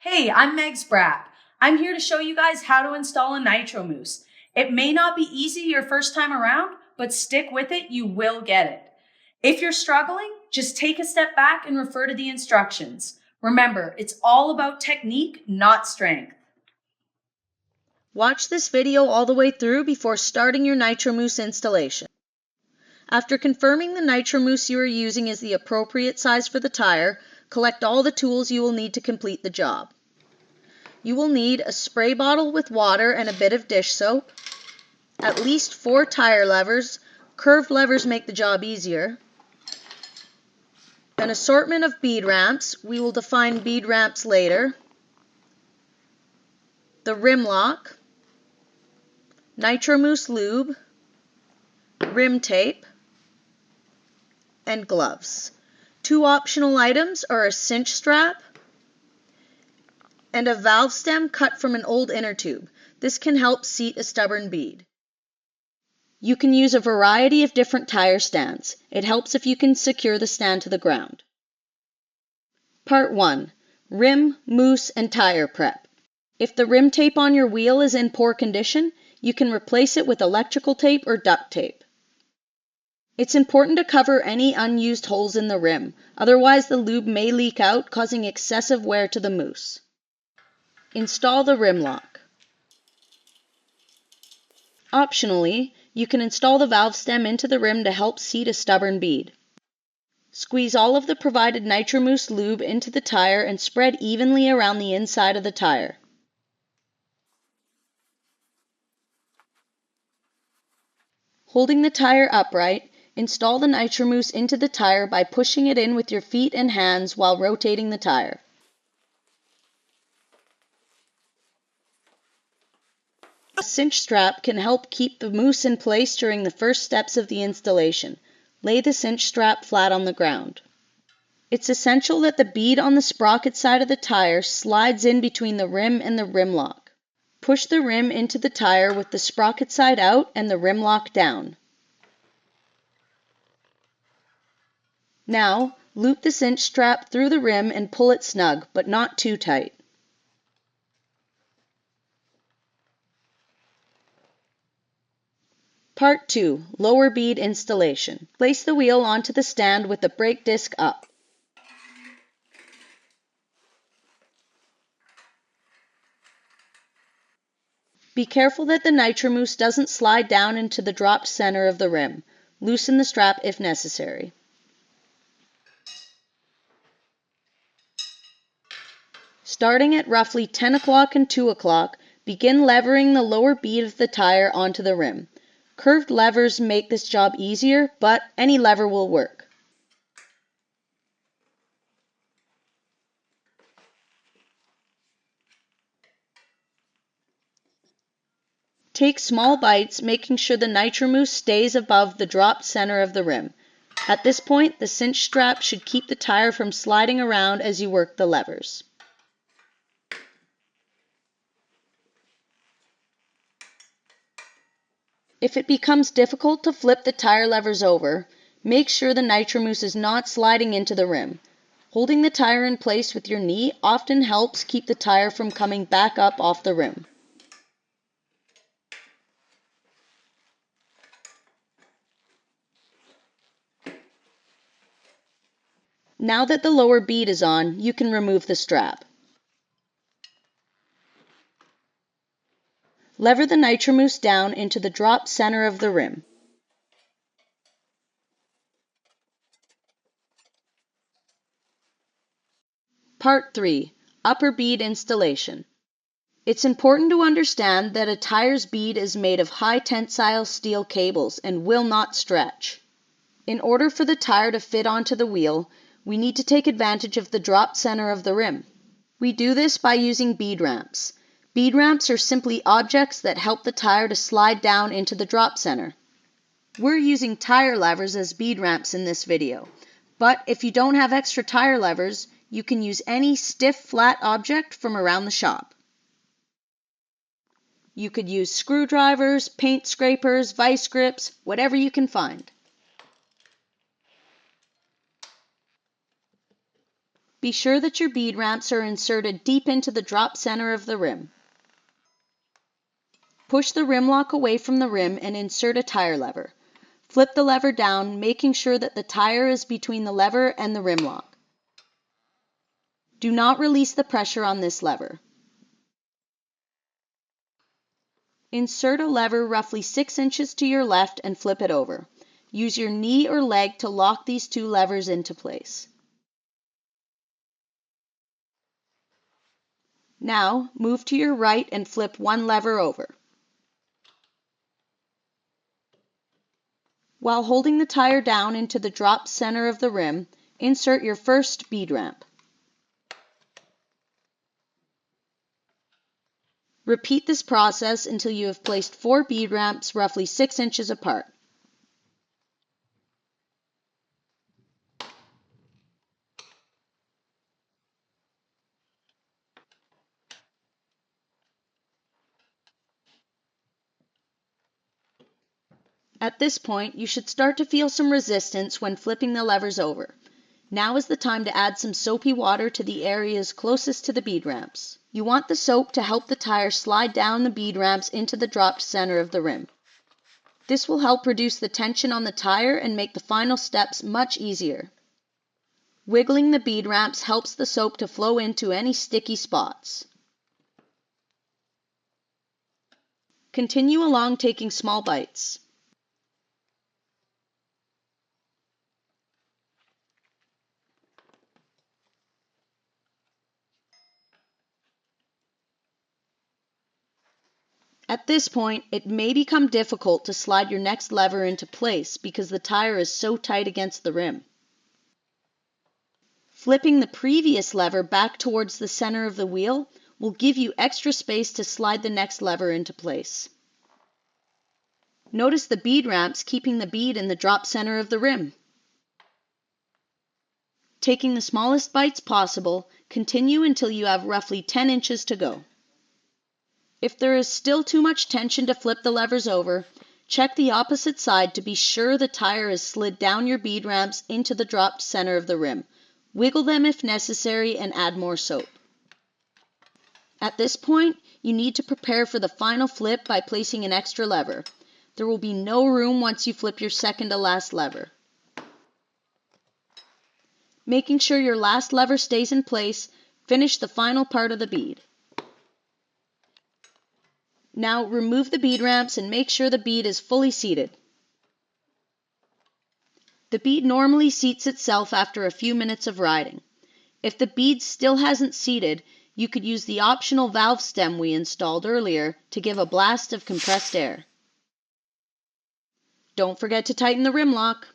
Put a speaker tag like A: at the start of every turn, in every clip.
A: Hey, I'm Meg's Brap. I'm here to show you guys how to install a Nitromousse. It may not be easy your first time around, but stick with it, you will get it. If you're struggling, just take a step back and refer to the instructions. Remember, it's all about technique, not strength.
B: Watch this video all the way through before starting your Nitromousse installation. After confirming the Nitromousse you are using is the appropriate size for the tire, collect all the tools you will need to complete the job. You will need a spray bottle with water and a bit of dish soap, at least 4 tire levers, curved levers make the job easier, an assortment of bead ramps, we will define bead ramps later, the rim lock, Nitromousse lube, rim tape, and gloves. 2 optional items are a cinch strap and a valve stem cut from an old inner tube. This can help seat a stubborn bead. You can use a variety of different tire stands. It helps if you can secure the stand to the ground. Part 1. Rim, mousse, and tire prep. If the rim tape on your wheel is in poor condition, you can replace it with electrical tape or duct tape. It's important to cover any unused holes in the rim, otherwise the lube may leak out, causing excessive wear to the mousse. Install the rim lock. Optionally, you can install the valve stem into the rim to help seat a stubborn bead. Squeeze all of the provided Nitromousse lube into the tire and spread evenly around the inside of the tire. Holding the tire upright, install the Nitromousse into the tire by pushing it in with your feet and hands while rotating the tire. A cinch strap can help keep the mousse in place during the first steps of the installation. Lay the cinch strap flat on the ground. It's essential that the bead on the sprocket side of the tire slides in between the rim and the rim lock. Push the rim into the tire with the sprocket side out and the rim lock down. Now, loop the cinch strap through the rim and pull it snug, but not too tight. Part 2. Lower bead installation. Place the wheel onto the stand with the brake disc up. Be careful that the Nitromousse doesn't slide down into the dropped center of the rim. Loosen the strap if necessary. Starting at roughly 10 o'clock and 2 o'clock, begin levering the lower bead of the tire onto the rim. Curved levers make this job easier, but any lever will work. Take small bites, making sure the Nitromousse stays above the dropped center of the rim. At this point, the cinch strap should keep the tire from sliding around as you work the levers. If it becomes difficult to flip the tire levers over, make sure the Nitromousse is not sliding into the rim. Holding the tire in place with your knee often helps keep the tire from coming back up off the rim. Now that the lower bead is on, you can remove the strap. Lever the Nitromousse down into the drop center of the rim. Part 3. Upper bead installation. It's important to understand that a tire's bead is made of high tensile steel cables and will not stretch. In order for the tire to fit onto the wheel, we need to take advantage of the drop center of the rim. We do this by using bead ramps. Bead ramps are simply objects that help the tire to slide down into the drop center. We're using tire levers as bead ramps in this video, but if you don't have extra tire levers, you can use any stiff, flat object from around the shop. You could use screwdrivers, paint scrapers, vice grips, whatever you can find. Be sure that your bead ramps are inserted deep into the drop center of the rim. Push the rim lock away from the rim and insert a tire lever. Flip the lever down, making sure that the tire is between the lever and the rim lock. Do not release the pressure on this lever. Insert a lever roughly 6 inches to your left and flip it over. Use your knee or leg to lock these two levers into place. Now, move to your right and flip one lever over. While holding the tire down into the drop center of the rim, insert your first bead ramp. Repeat this process until you have placed 4 bead ramps roughly 6 inches apart. At this point, you should start to feel some resistance when flipping the levers over. Now is the time to add some soapy water to the areas closest to the bead ramps. You want the soap to help the tire slide down the bead ramps into the dropped center of the rim. This will help reduce the tension on the tire and make the final steps much easier. Wiggling the bead ramps helps the soap to flow into any sticky spots. Continue along taking small bites. At this point, it may become difficult to slide your next lever into place because the tire is so tight against the rim. Flipping the previous lever back towards the center of the wheel will give you extra space to slide the next lever into place. Notice the bead ramps keeping the bead in the drop center of the rim. Taking the smallest bites possible, continue until you have roughly 10 inches to go. If there is still too much tension to flip the levers over, check the opposite side to be sure the tire is slid down your bead ramps into the dropped center of the rim. Wiggle them if necessary and add more soap. At this point, you need to prepare for the final flip by placing an extra lever. There will be no room once you flip your second to last lever. Making sure your last lever stays in place, finish the final part of the bead. Now remove the bead ramps and make sure the bead is fully seated. The bead normally seats itself after a few minutes of riding. If the bead still hasn't seated, you could use the optional valve stem we installed earlier to give a blast of compressed air. Don't forget to tighten the rim lock.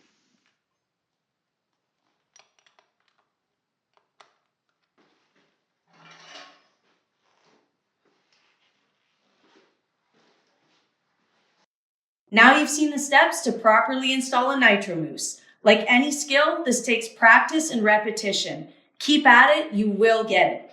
A: Now you've seen the steps to properly install a Nitromousse. Like any skill, this takes practice and repetition. Keep at it, you will get it.